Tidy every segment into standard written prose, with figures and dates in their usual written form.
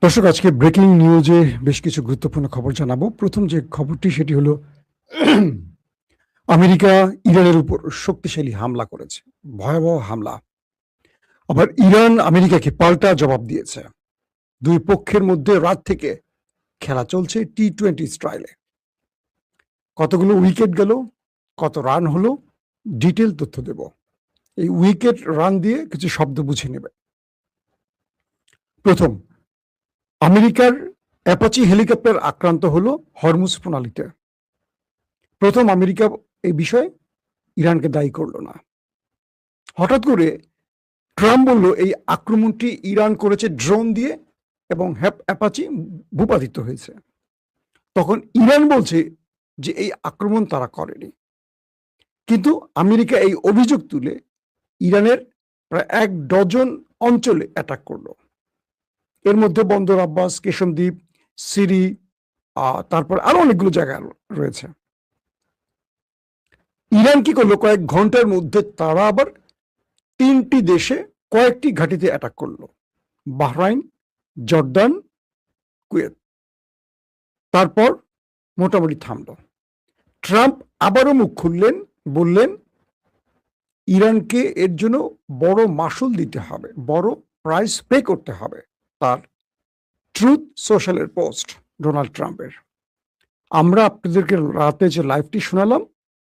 দর্শক, আজকে ব্রেকিং নিউজে বেশ কিছু গুরুত্বপূর্ণ খবর জানাবো। প্রথম যে খবরটি সেটি হলো আমেরিকা ইরানের উপর শক্তিশালী হামলা করেছে। ভয়াবহ হামলা। আবার ইরান আমেরিকাকে পাল্টা জবাব দিয়েছে। দুই পক্ষের মধ্যে রাত থেকে খেলা চলছে টি-20 স্টাইলে। কতগুলো উইকেট গেল, কত রান হলো, ডিটেল তথ্য দেব। এই উইকেট রান দিয়ে কিছু শব্দ বুঝে নেবে। প্রথম, আমেরিকার অ্যাপাচি হেলিকপ্টার আক্রান্ত হলো হরমুজ প্রণালীতে। প্রথম আমেরিকা এই বিষয়ে ইরানকে দায়ী করল না। হঠাৎ করে ট্রাম্প বলল এই আক্রমণটি ইরান করেছে ড্রোন দিয়ে এবং অ্যাপাচি ভূপাতিত হয়েছে। তখন ইরান বলছে যে এই আক্রমণ তারা করেনি। কিন্তু আমেরিকা এই অভিযোগ তুলে ইরানের প্রায় ১ ডজন অঞ্চলে অ্যাটাক করলো। এর মধ্যে বন্দর আব্বাস, কেশম দ্বীপ, সিরি, তারপর আরো অনেকগুলো জায়গা রয়েছে। ইরান কি করলো, কয়েক ঘন্টার মধ্যে তারা আবার ৩টি দেশে কয়েকটি ঘাঁটিতে অ্যাটাক করলো। Bahrain, Jordan, Kuwait. তারপর মোটামুটি থামলো। ট্রাম্প আবারও মুখ খুললেন, বললেন ইরানকে এর জন্য বড় মাসুল দিতে হবে, বড় প্রাইস পে করতে হবে। তার ট্রুথ সোশ্যালের পোস্ট ডোনাল্ড ট্রাম্পের। আমরা আপনাদেরকে রাতে যে লাইভটি শোনালাম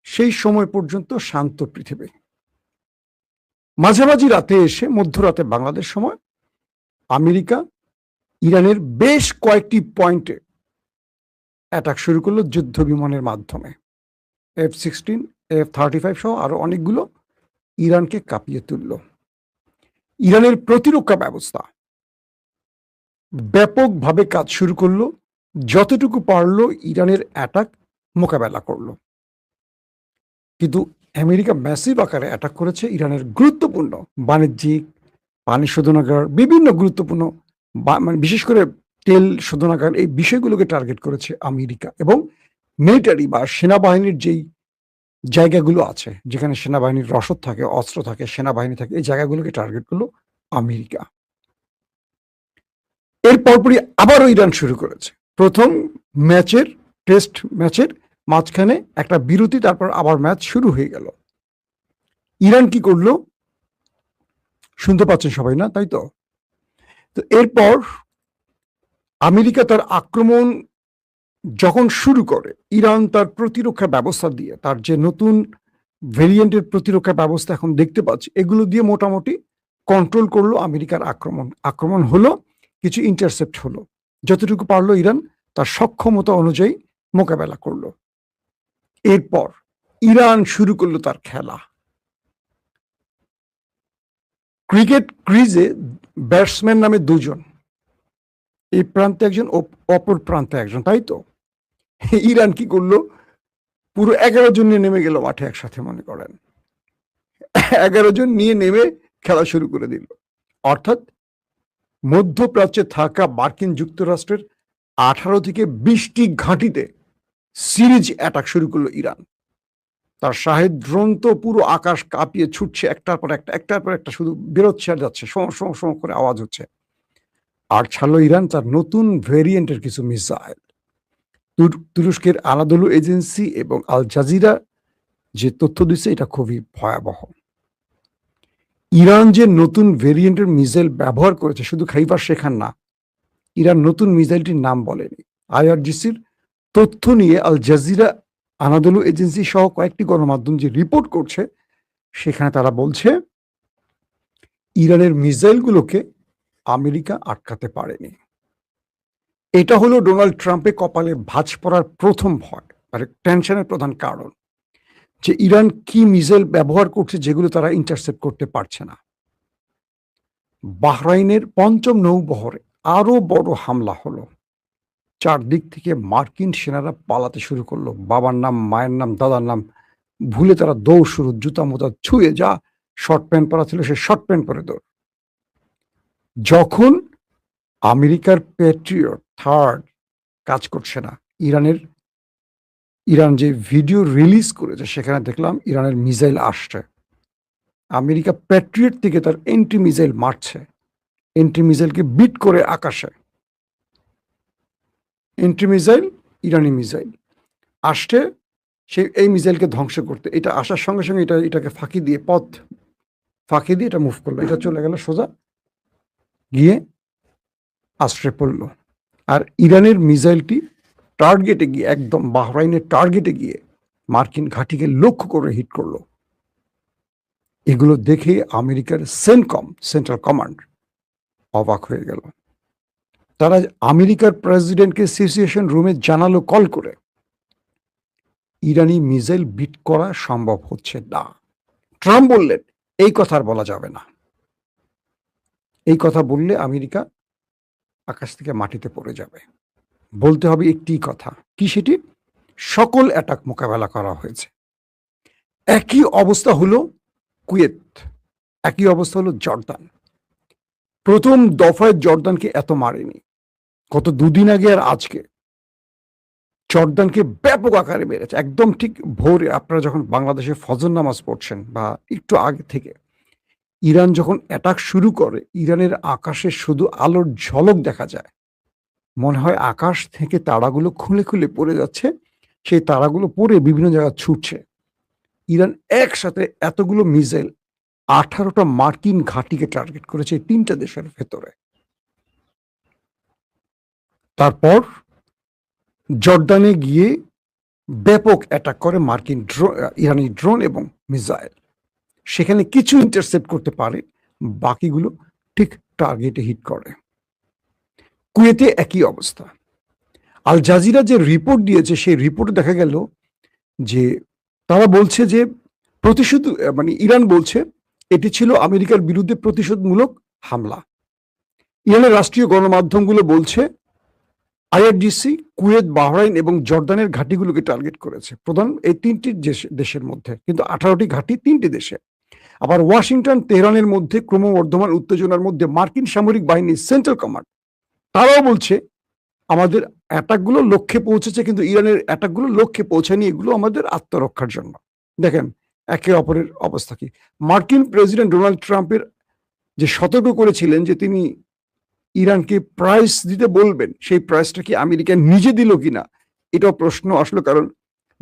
সেই সময় পর্যন্ত শান্ত পৃথিবী। মাঝামাঝি রাতে এসে মধ্যরাতে বাংলাদেশ সময় আমেরিকা ইরানের বেশ কয়েকটি পয়েন্টে অ্যাটাক শুরু করলো যুদ্ধ বিমানের মাধ্যমে। F-16, F-35 সহ আরো অনেকগুলো ইরানকে কাঁপিয়ে তুলল। ইরানের প্রতিরক্ষা ব্যবস্থা ব্যাপকভাবে কাজ শুরু করলো, যতটুকু পারলো ইরানের অ্যাটাক মোকাবেলা করলো। কিন্তু আমেরিকা ম্যাসিভ আকারে অ্যাটাক করেছে ইরানের গুরুত্বপূর্ণ বাণিজ্যিক, পানি শোধনাগার, বিভিন্ন গুরুত্বপূর্ণ মানে বিশেষ করে তেল শোধনাগার, এই বিষয়গুলোকে টার্গেট করেছে আমেরিকা। এবং মিলিটারি বা সেনাবাহিনীর যেই জায়গাগুলো আছে, যেখানে সেনাবাহিনীর রসদ থাকে, অস্ত্র থাকে, সেনাবাহিনী থাকে, এই জায়গাগুলোকে টার্গেট করলো আমেরিকা। এর পরপরই আবারও ইরান শুরু করেছে। প্রথম ম্যাচের, টেস্ট ম্যাচের মাঝখানে একটা বিরতি, তারপর আবার ম্যাচ শুরু হয়ে গেল। ইরান কি করলো শুনতে পাচ্ছেন সবাই, না তাই তো? তো এরপর আমেরিকা তার আক্রমণ যখন শুরু করে, ইরান তার প্রতিরক্ষা ব্যবস্থা দিয়ে, তার যে নতুন ভেরিয়েন্টের প্রতিরক্ষা ব্যবস্থা এখন দেখতে পাচ্ছি, এগুলো দিয়ে মোটামুটি কন্ট্রোল করলো আমেরিকার আক্রমণ হলো, কিছু ইন্টারসেপ্ট হলো। যতটুকু পারলো ইরান তার সক্ষমতা অনুযায়ী মোকাবেলা করলো। এরপর ইরান শুরু করলো তার খেলা। ক্রিকেট ক্রিজে ব্যাটসম্যান নামে দুজন, এই প্রান্তে একজন, অপর প্রান্তে একজন, তাই তো? ইরান কি করলো, পুরো 11 জন নিয়ে নেমে গেল মাঠে একসাথে। মনে করেন 11 জন নিয়ে নেমে খেলা শুরু করে দিল। অর্থাৎ মধ্যপ্রাচ্যে থাকা মার্কিন যুক্তরাষ্ট্রের 18 থেকে 20টি ঘাঁটিতে সিরিজ অ্যাটাক শুরু করলো ইরান। তার শাহেদ ড্রোন তো পুরো আকাশ কাঁপিয়ে ছুটছে, একটার পর একটা শুধু বেরোচ্ছে আর যাচ্ছে, সম করে আওয়াজ হচ্ছে। আর ছাড়লো ইরান তার নতুন ভেরিয়েন্টের কিছু মিসাইল। তুরস্কের আনাদোলু এজেন্সি এবং আল জাজিরা যে তথ্য দিচ্ছে, এটা খুবই ভয়াবহ। ইরান যে নতুন ভেরিয়েন্টের মিসাইল ব্যবহার করেছে, শুধু খাইবার শেখান না, ইরান নতুন মিসাইলটির নাম বলেনি। IRGCর তথ্য নিয়ে আল জাজিরা, আনাদোলু এজেন্সি সহ কয়েকটি গণমাধ্যম যে রিপোর্ট করছে, সেখানে তারা বলছে ইরানের মিসাইলগুলোকে আমেরিকা আটকাতে পারেনি। এটা হলো ডোনাল্ড ট্রাম্পের কপালে ভাঁজ পড়ার প্রথম ভয়, আর টেনশনের প্রধান কারণ, যে ইরান কি মিসাইল ব্যবহার করছে যেগুলো তারা ইন্টারসেপ্ট করতে পারছে না। বাহরাইনের ৫ম নৌবহরে আরো বড় হামলা হলো। চারদিক থেকে মার্কিন সেনারা পালাতে শুরু করলো। বাবার নাম, মায়ের নাম, দাদার নাম ভুলে তারা দৌড় শুরু, জুতা মোতা ছুঁয়ে, যা শর্ট প্যান্ট পরা ছিল সে শর্ট প্যান্ট পরে দৌড়। যখন আমেরিকার প্যাট্রিয়ট থার্ড কাজ করছে না, ইরান যে ভিডিও রিলিজ করেছে, সেখানে দেখলাম ইরানের মিসাইল আসছে। আমেরিকা প্যাট্রিয়ট থেকে তার এন্টি মিসাইল মারছে, এন্টি মিসাইলকে বিট করে আকাশে। এন্ট্রি মিসাইল, ইরানি মিসাইল আসছে সে এই মিসাইলকে ধ্বংস করতে। এটা আসার সঙ্গে সঙ্গে এটাকে ফাঁকি দিয়ে এটা মুভ করলো, এটা চলে গেল সোজা গিয়ে আশ্রয় পড়ল। আর ইরানের মিসাইলটি টার্গেটে গিয়ে, একদম বাহরাইনের টার্গেটে গিয়ে মার্কিন ঘাঁটিকে লক্ষ্য করে হিট করলো। এগুলো দেখে আমেরিকার সেন্ট্রাল কমান্ড অবাক হয়ে গেল। তারা আমেরিকার প্রেসিডেন্টকে সিচুয়েশন রুমে জানালো কল করে, ইরানি মিসাইল বিট করা সম্ভব হচ্ছে না। ট্রাম্প বললেন এই কথা আর বলা যাবে না, এই কথা বললে আমেরিকা আকাশ থেকে মাটিতে পড়ে যাবে। বলতে হবে একটি কথা, কি সেটি? সকল অ্যাটাক মোকাবেলা করা হয়েছে। একই অবস্থা হলো কুয়েত, একই অবস্থা হলো জর্দান। প্রথম দফায় জর্দানকে এত মারেনি, গত দুদিন আগে আর আজকে জর্দানকে ব্যাপক আকারে মেরেছে। একদম ঠিক ভোরে আপনারা যখন বাংলাদেশে ফজর নামাজ পড়ছেন বা একটু আগে থেকে ইরান যখন অ্যাটাক শুরু করে, ইরানের আকাশে শুধু আলোর ঝলক দেখা যায়, মনে হয় আকাশ থেকে তারাগুলো খুলে খুলে পড়ে যাচ্ছে, সেই তারাগুলো পড়ে বিভিন্ন জায়গায় ছুটছে। ইরান একসাথে এতগুলো মিসাইল 18টা মার্কিন ঘাঁটিকে টার্গেট করেছে এই 3টা দেশের ভেতরে। তারপর জর্দানে গিয়ে ব্যাপক অ্যাটাক করে মার্কিন ইরানি ড্রোন এবং মিসাইল। সেখানে কিছু ইন্টারসেপ্ট করতে পারে, বাকিগুলো ঠিক টার্গেটে হিট করে। কুয়েতে একই অবস্থা। আল জাজিরা যে রিপোর্ট দিয়েছে সেই রিপোর্টে দেখা গেল যে তারা বলছে যে প্রতিশোধ, মানে ইরান বলছে এটি ছিল আমেরিকার বিরুদ্ধে প্রতিশোধমূলক হামলা। ইরানের রাষ্ট্রীয় গণমাধ্যমগুলো বলছে আইআরজিসি কুয়েত, বাহরাইন এবং জর্দানের ঘাঁটিগুলোকে টার্গেট করেছে, প্রধান এই 3টি দেশের মধ্যে, কিন্তু 18টি ঘাঁটি 3টি দেশে। আবার ওয়াশিংটন তেহরানের মধ্যে ক্রমবর্ধমান উত্তেজনার মধ্যে মার্কিন সামরিক বাহিনীর সেন্ট্রাল কমান্ড তারাও বলছে আমাদের অ্যাটাকগুলো লক্ষ্যে পৌঁছেছে, কিন্তু ইরানের অ্যাটাকগুলো লক্ষ্যে পৌঁছায়নি, এগুলো আমাদের আত্মরক্ষার জন্য। দেখেন একে অপরের অবস্থা কি। মার্কিন প্রেসিডেন্ট ডোনাল্ড ট্রাম্পের যে সতর্ক করেছিলেন যে তিনি ইরানকে প্রাইস দিতে বলবেন, সেই প্রাইসটা কি আমেরিকা নিজে দিল কিনা এটাও প্রশ্ন আসলো। কারণ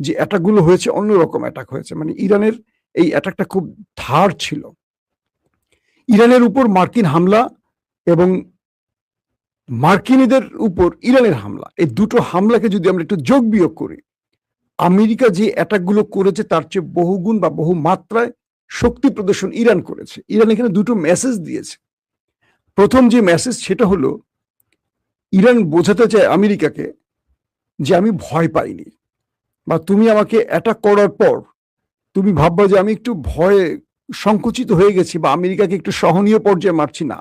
যে অ্যাটাকগুলো হয়েছে অন্যরকম অ্যাটাক হয়েছে, মানে ইরানের এই অ্যাটাকটা খুব ধার ছিল। ইরানের উপর মার্কিন হামলা এবং মার্কিনীদের উপর ইরানের হামলা, এই দুটো হামলাকে যদি আমরা একটু যোগ বিয়োগ করি, আমেরিকা যে অ্যাটাকগুলো করেছে তার চেয়ে বহুগুণ বা বহু মাত্রায় শক্তি প্রদর্শন ইরান করেছে। ইরান এখানে দুটো মেসেজ দিয়েছে। প্রথম যে মেসেজ সেটা হলো ইরান বোঝাতে চায় আমেরিকাকে যে আমি ভয় পাইনি, বা তুমি আমাকে অ্যাটাক করার পর তুমি ভাববা যে আমি একটু ভয়ে সংকুচিত হয়ে গেছি বা আমেরিকাকে একটু সহনীয় পর্যায়ে মারছি না,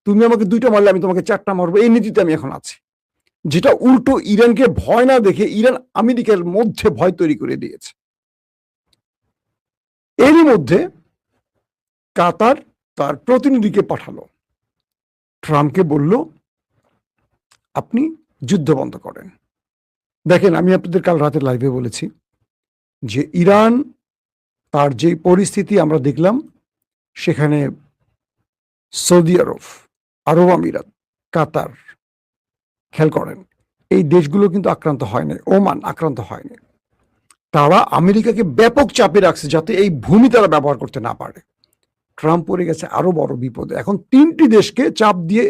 তুমি আমাকে 2টা মারলে আমি তোমাকে 4টা মারবো, এই নীতিতে আমি এখন আছি। যেটা উল্টো ইরানকে ভয় না দেখে ইরান আমেরিকার মধ্যে ভয় তৈরি করে দিয়েছে। এরই মধ্যে কাতার তার প্রতিনিধিকে পাঠালো, ট্রাম্পকে বলল আপনি যুদ্ধ বন্ধ করেন। দেখেন আমি আপনাদের কাল রাতে লাইভে বলেছি যে ইরান তার যে পরিস্থিতি আমরা দেখলাম, সেখানে সৌদি আরব, আরব আমিরাত, কাতার, খেয়াল করেন এই দেশগুলো কিন্তু আক্রান্ত হয়নি, ওমান আক্রান্ত হয়নি। তারা আমেরিকাকে ব্যাপক চাপে রাখছে যাতে এই ভূমি তারা ব্যবহার করতে না পারে। ট্রাম্প পড়ে গেছে আরো বড় বিপদে। এখন 3টি দেশকে চাপ দিয়ে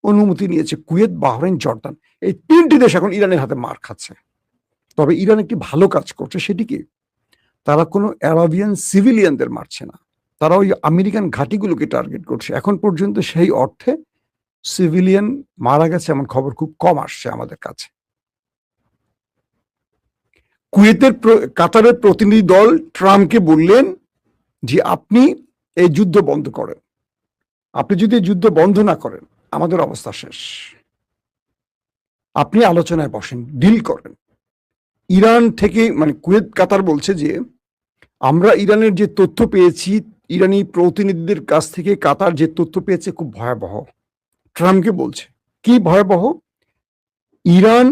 অনুমতি নিয়েছে, কুয়েত, বাহরাইন, জর্দান। এই 3টি দেশ এখন ইরানের হাতে মার খাচ্ছে। তবে ইরান একটি ভালো কাজ করছে, সেটি কি, তারা কোনো আরাবিয়ান সিভিলিয়ানদের মারছে না, তারা ওই আমেরিকান ঘাঁটিগুলোকে টার্গেট করছে। এখন পর্যন্ত সেই অর্থে সিভিলিয়ান মারা গেছে এমন খবর খুব কম আসছে আমাদের কাছে। কুয়েতের কাতারের প্রতিনিধি দল ট্রাম্পকে বললেন যে আপনি এই যুদ্ধ বন্ধ করেন, আপনি যদি এই যুদ্ধ বন্ধ না করেন আমাদের অবস্থা শেষ, আপনি আলোচনায় বসেন, ডিল করেন। ইরান থেকে, মানে কুয়েত কাতার বলছে যে আমরা ইরানের যে তথ্য পেয়েছি, ইরানি প্রতিনিধিদের কাছ থেকে কাতার যে তথ্য পেয়েছে খুব ভয়াবহ। ট্রাম্পকে বলছে কি ভয়াবহ, ইরান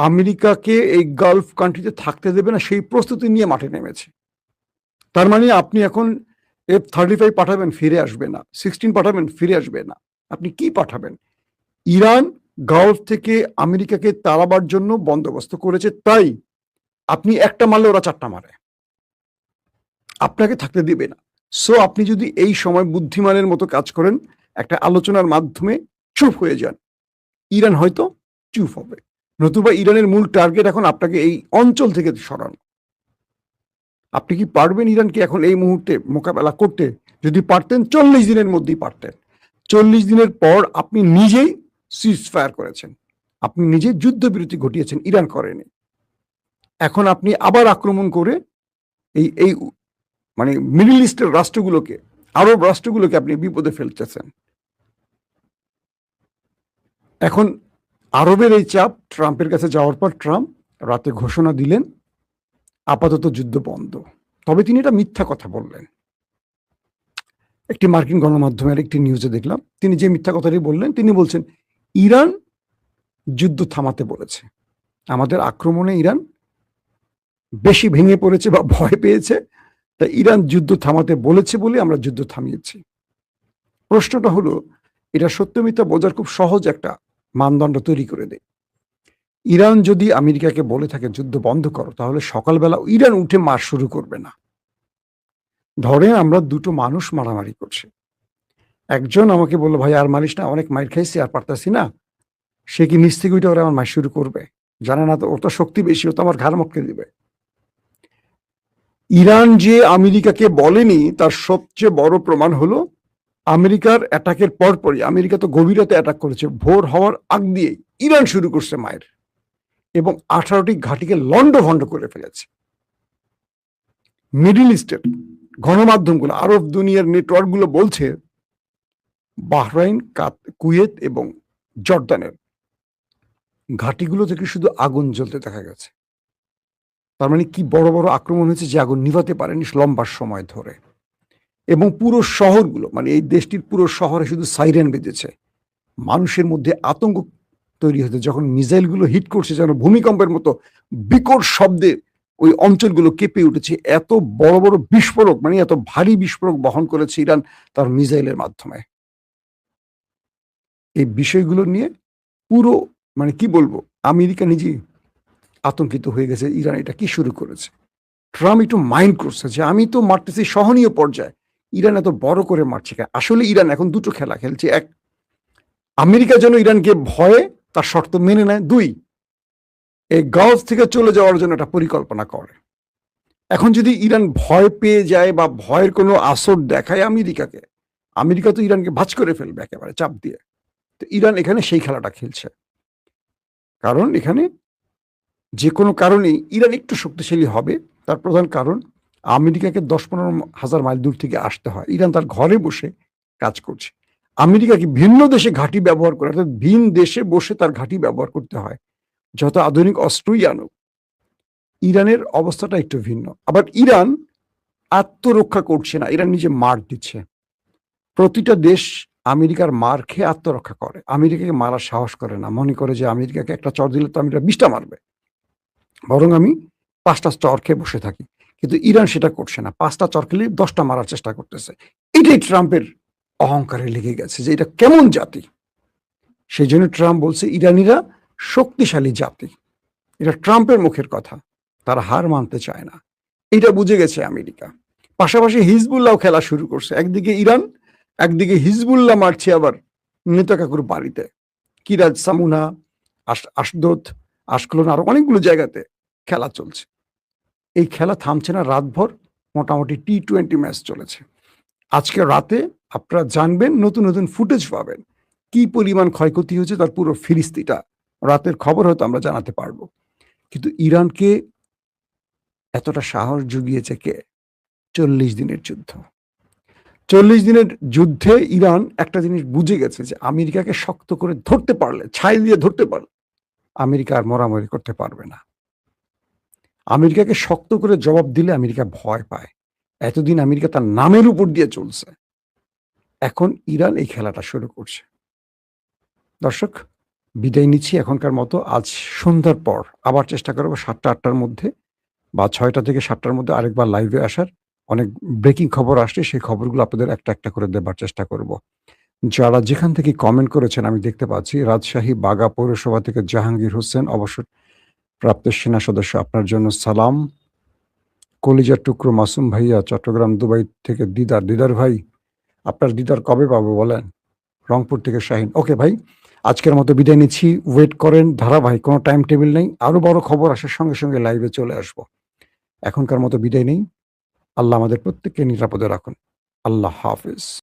আমেরিকাকে এই গালফ কান্ট্রিতে থাকতে দেবে না, সেই প্রস্তুতি নিয়ে মাঠে নেমেছে। তার মানে আপনি এখন F-35 পাঠাবেন, ফিরে আসবে না, 16 পাঠাবেন, ফিরে আসবে না, আপনি কি পাঠাবেন? ইরান গালফ থেকে আমেরিকাকে তাড়াবার জন্য বন্দোবস্ত করেছে, তাই আপনি একটা মারলে ওরা 4টা মারে, আপনাকে থাকতে দিবে না। সো আপনি যদি এই সময় বুদ্ধিমানের মতো কাজ করেন, একটা আলোচনার মাধ্যমে চুপ হয়ে যান, ইরান হয়তো চুপ হবে। নতুবা ইরানের মূল টার্গেট এখন আপনাকে এই অঞ্চল থেকে সরানো। আপনি কি পারবেন ইরানকে এখন এই মুহূর্তে মোকাবেলা করতে? যদি পারতেন 40 দিনের মধ্যেই পারতেন। 40 দিনের পর আপনি নিজেই সিজ ফায়ার করেছেন, আপনি নিজে যুদ্ধবিরতি ঘটিয়েছেন, ইরান করেনি। এখন আপনি আবার আক্রমণ করে এই এই মানে মিডল ইস্টের রাষ্ট্রগুলোকে, আরব রাষ্ট্রগুলোকে আপনি বিপদে ফেলতেছেন। এখন আরবের এই চাপ ট্রাম্পের কাছে যাওয়ার পর ট্রাম্প রাতে ঘোষণা দিলেন আপাতত যুদ্ধ বন্ধ। তবে তিনি এটা মিথ্যা কথা বললেন। একটি মার্কিন গণমাধ্যমের একটি নিউজে দেখলাম, তিনি যে মিথ্যা কথাটি বললেন, তিনি বলছেন ইরান যুদ্ধ থামাতে বলেছে, আমাদের আক্রমণে ইরান বেশি ভেঙে পড়েছে বা ভয় পেয়েছে, তাই ইরান যুদ্ধ থামাতে বলেছে বলে আমরা যুদ্ধ থামিয়েছি। প্রশ্নটা হলো, এটা সত্য মিথ্যা বোঝার খুব সহজ একটা মানদণ্ড তৈরি করে দেয়। ইরান যদি আমেরিকাকে বলে থাকে যুদ্ধ বন্ধ করো, তাহলে সকালবেলা ইরান উঠে মার শুরু করবে না। ধরে আমরা দুটো মানুষ মারামারি করছে, একজন আমাকে বললো ভাই আর মারিস না, অনেক মাইর খাইছি আর পারতাছি না, সে কি নিচ থেকে উঠে ওরা আমার মার শুরু করবে? জানে না তো, ওর তো শক্তি বেশি, ও তো আমার ঘাড় মক্কে দিবে। ইরান যে আমেরিকাকে বলেনি তার সবচেয়ে বড় প্রমাণ হলো আমেরিকার অ্যাটাকের পরপরই, আমেরিকা তো গভীর রাতে অ্যাটাক করেছে, ভোর হওয়ার আগ দিয়ে ইরান শুরু করছে মায়ের, এবং 18টি ঘাঁটিকে লন্ডভন্ড করে ফেলেছে। মিডল ইস্টের গণমাধ্যমগুলো, আরব দুনিয়ার নেটওয়ার্কগুলো বলছে বাহরাইন, কুয়েত এবং জর্দানের ঘাঁটিগুলো থেকে শুধু আগুন জ্বলতে দেখা গেছে। তার মানে কি বড় বড় আক্রমণ হয়েছে যে আগুন নিভাতে পারেনি লম্বা সময় ধরে। এবং পুরো শহরগুলো, মানে এই দেশটির পুরো শহরে শুধু সাইরেন বেজেছে, মানুষের মধ্যে আতঙ্ক তৈরি হয়েছে। যখন মিসাইলগুলো হিট করছে, যেন ভূমিকম্পের মতো বিকট শব্দে ওই অঞ্চলগুলো কেঁপে উঠেছে। এত বড় বড় বিস্ফোরক, মানে এত ভারী বিস্ফোরক বহন করেছে ইরান তার মিসাইলের মাধ্যমে। এই বিষয়গুলো নিয়ে পুরো, মানে কি বলবো, আমেরিকা নিজেই আতঙ্কিত হয়ে গেছে, ইরান এটা কি শুরু করেছে। ট্রাম্প একটু মাইন্ড করছে যে আমি তো মারতেছি সহনীয় পর্যায়ে, ইরান এত বড় করে মারছে কেন? আসলে ইরান এখন দুটো খেলা খেলছে, এক, আমেরিকা যেন ইরানকে ভয়ে তার শর্ত মেনে নেয়, দুই, এই গালফ থেকে চলে যাওয়ার জন্য একটা পরিকল্পনা করে। এখন যদি ইরান ভয় পেয়ে যায় বা ভয়ের কোনো আসর দেখায় আমেরিকাকে, আমেরিকা তো ইরানকে ভাঁজ করে ফেলবে একেবারে চাপ দিয়ে। তো ইরান এখানে সেই খেলাটা খেলছে, কারণ এখানে যে কোনো কারণেই ইরান একটু শক্তিশালী হবে। তার প্রধান কারণ, আমেরিকাকে 10-15 হাজার মাইল দূর থেকে আসতে হয়, ইরান তার ঘরে বসে কাজ করছে। আমেরিকাকে ভিন্ন দেশে ঘাঁটি ব্যবহার করে, অর্থাৎ ভিন দেশে বসে তার ঘাঁটি ব্যবহার করতে হয়, যত আধুনিক অস্ত্রই আনুক। ইরানের অবস্থাটা একটু ভিন্ন। আবার ইরান আত্মরক্ষা করছে না, ইরান নিজে মার দিচ্ছে। প্রতিটা দেশ আমেরিকার মার খেয়ে আত্মরক্ষা করে, আমেরিকাকে মারার সাহস করে না, মনে করে যে আমেরিকাকে একটা চর দিলে তো আমেরিকা 20টা মারবে, বরং আমি 5টা চর খেয়ে বসে থাকি। কিন্তু ইরান সেটা করছে না, 5টা চর খেলে 10টা মারার চেষ্টা করতেছে। এটাই ট্রাম্পের অহংকারে লেগে গেছে যে এটা কেমন জাতি। সেই জন্য ট্রাম্প বলছে ইরানিরা শক্তিশালী জাতি। এটা ট্রাম্পের মুখের কথা, তারা হার মানতে চায় না, এটা বুঝে গেছে আমেরিকা। পাশাপাশি হিজবুল্লাহ খেলা শুরু করছে, একদিকে ইরান, একদিকে হিজবুল্লাহ মারছে আবার নেতা কাকুর বাড়িতে, কিরাজ, সামুনা, আশদোদ, আশকলন, আরো অনেকগুলো জায়গাতে খেলা চলছে। এই খেলা থামছে না, রাতভর মোটামুটি T20 ম্যাচ চলেছে। আজকে রাতে আপনারা জানবেন, নতুন নতুন ফুটেজ পাবেন, কি পরিমাণ ক্ষয়ক্ষতি হয়েছে, তার পুরো ফিরিস্তিটা রাতের খবর হয়তো আমরা জানাতে পারবো। কিন্তু ইরানকে এতটা সাহস জুগিয়েছে কে? 40 দিনের যুদ্ধ। 40 দিনের যুদ্ধে ইরান একটা জিনিস বুঝে গেছে যে আমেরিকাকে শক্ত করে ধরতে পারলে, ছাই দিয়ে ধরতে পারলে আমেরিকা আর মরামরি করতে পারবে না। আমেরিকাকে শক্ত করে জবাব দিলে আমেরিকা ভয় পায়। এতদিন আমেরিকা তার নামের উপর দিয়ে চলছে, এখন ইরান এই খেলাটা শুরু করছে। দর্শক, বিদায় নিচ্ছি এখনকার মতো। আজ সন্ধ্যার পর আবার চেষ্টা করবো 7টা-8টার মধ্যে বা 6টা থেকে 7টার মধ্যে আরেকবার লাইভে আসার। অনেক ব্রেকিং খবর আসছে, সেই খবরগুলো আপনাদের একটা একটা করে দেবার চেষ্টা করব। যারা যেখান থেকে কমেন্ট করেছেন আমি দেখতে পাচ্ছি। রাজশাহী বাগা পৌরসভা থেকে জাহাঙ্গীর হোসেন অবসরপ্রাপ্ত সেনা সদস্য, আপনার জন্য সালাম। কলিজার টুকরো মাসুম ভাইয়া চট্টগ্রাম দুবাই থেকে দিদার ভাই, আপনার দিদার কবে পাবো বলেন? রংপুর থেকে শাহিন। ওকে ভাই, আজকের মতো বিদায় নিচ্ছি। ওয়েট করেন, ধারাবাহিক কোনো টাইম টেবিল নেই। আরো বড় খবর আসার সঙ্গে সঙ্গে লাইভে চলে আসব। এখনকার মতো বিদায় নেই। আল্লাহ আমাদের প্রত্যেককে নিরাপদে রাখুন। আল্লাহ হাফেজ।